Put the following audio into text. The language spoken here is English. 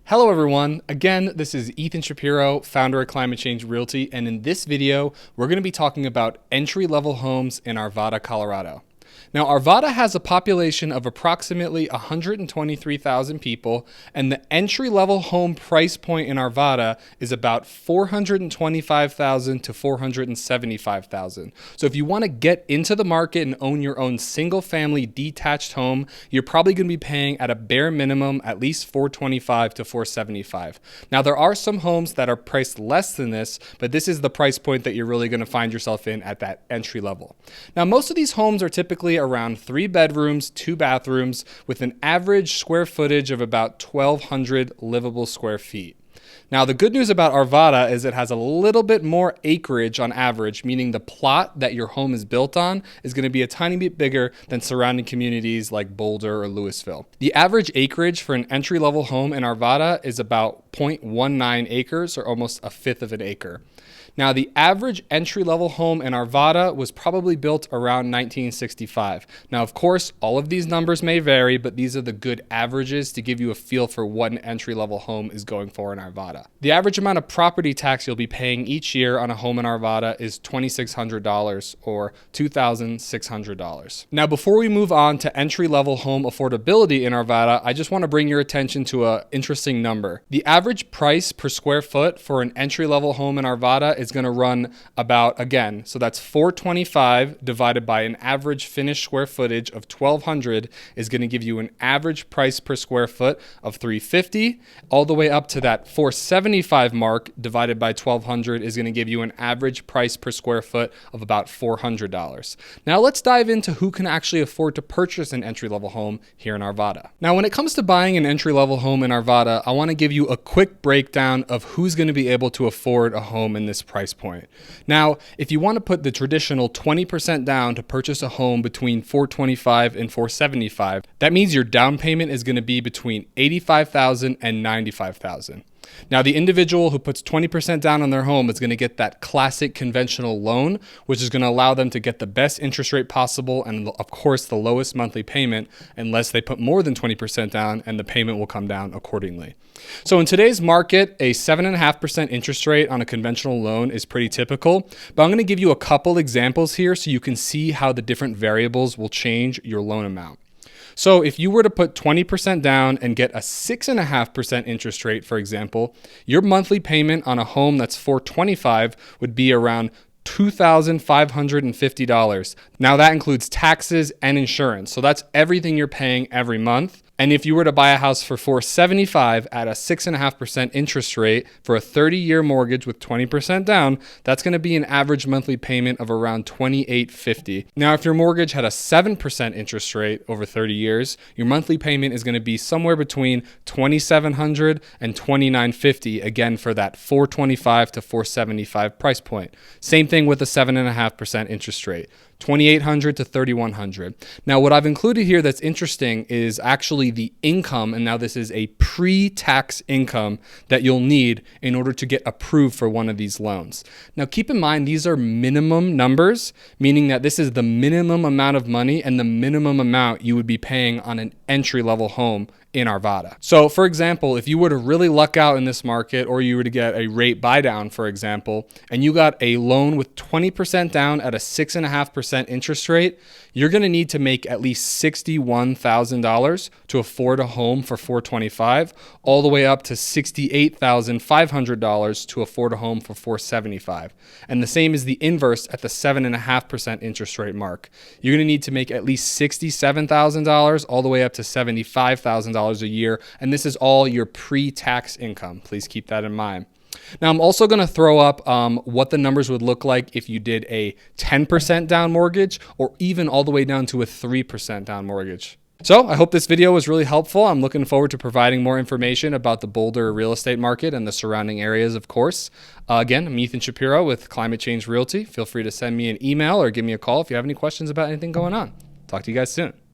Hello everyone, again this is Ethan Shapiro, founder of Climate Change Realty, and in this video we're going to be talking about entry-level homes in Arvada, Colorado. Now Arvada has a population of approximately 123,000 people, and the entry-level home price point in Arvada is about $425,000 to $475,000. So if you want to get into the market and own your own single-family detached home, you're probably going to be paying at a bare minimum at least $425,000 to $475,000. Now there are some homes that are priced less than this, but this is the price point that you're really going to find yourself in at that entry level. Now most of these homes are typically around 3 bedrooms, 2 bathrooms, with an average square footage of about 1,200 livable square feet. Now, the good news about Arvada is it has a little bit more acreage on average, meaning the plot that your home is built on is going to be a tiny bit bigger than surrounding communities like Boulder or Louisville. The average acreage for an entry-level home in Arvada is about 0.19 acres, or almost a fifth of an acre. Now, the average entry-level home in Arvada was probably built around 1965. Now, of course, all of these numbers may vary, but these are the good averages to give you a feel for what an entry-level home is going for in Arvada. The average amount of property tax you'll be paying each year on a home in Arvada is $2,600 or $2,600. Now, before we move on to entry-level home affordability in Arvada, I just want to bring your attention to an interesting number. The average price per square foot for an entry-level home in Arvada is going to run about, again, so that's $425 divided by an average finished square footage of 1,200 is going to give you an average price per square foot of $350, all the way up to that $475 mark divided by 1,200 is going to give you an average price per square foot of about $400. Now let's dive into who can actually afford to purchase an entry-level home here in Arvada. Now when it comes to buying an entry-level home in Arvada, I want to give you a quick breakdown of who's going to be able to afford a home in this price point. Now, if you want to put the traditional 20% down to purchase a home between $425 and $475, that means your down payment is going to be between $85,000 and $95,000. Now, the individual who puts 20% down on their home is going to get that classic conventional loan, which is going to allow them to get the best interest rate possible and, of course, the lowest monthly payment, unless they put more than 20% down, and the payment will come down accordingly. So in today's market, a 7.5% interest rate on a conventional loan is pretty typical, but I'm going to give you a couple examples here so you can see how the different variables will change your loan amount. So if you were to put 20% down and get a 6.5% interest rate, for example, your monthly payment on a home that's $425 would be around $2,550. Now that includes taxes and insurance. So that's everything you're paying every month. And if you were to buy a house for $475 at a 6.5% interest rate for a 30-year mortgage with 20% down, that's going to be an average monthly payment of around $2,850. Now, if your mortgage had a 7% interest rate over 30 years, your monthly payment is going to be somewhere between $2,700 and $2,950, again for that $425 to $475 price point. Same thing with a 7.5% interest rate. $2,800 to $3,100. Now, what I've included here that's interesting is actually the income, and now this is a pre-tax income that you'll need in order to get approved for one of these loans. Now, keep in mind, these are minimum numbers, meaning that this is the minimum amount of money and the minimum amount you would be paying on an entry-level home in Arvada. So for example, if you were to really luck out in this market, or you were to get a rate buy down, for example, and you got a loan with 20% down at a 6.5% interest rate, you're going to need to make at least $61,000 to afford a home for $425, all the way up to $68,500 to afford a home for $475. And the same is the inverse at the 7.5% interest rate mark. You're going to need to make at least $67,000 all the way up to $75,000 a year, and this is all your pre-tax income. Please keep that in mind. Now, I'm also going to throw up what the numbers would look like if you did a 10% down mortgage, or even all the way down to a 3% down mortgage. So I hope this video was really helpful. I'm looking forward to providing more information about the Boulder real estate market and the surrounding areas, of course. Again, I'm Ethan Shapiro with Climate Change Realty. Feel free to send me an email or give me a call if you have any questions about anything going on. Talk to you guys soon.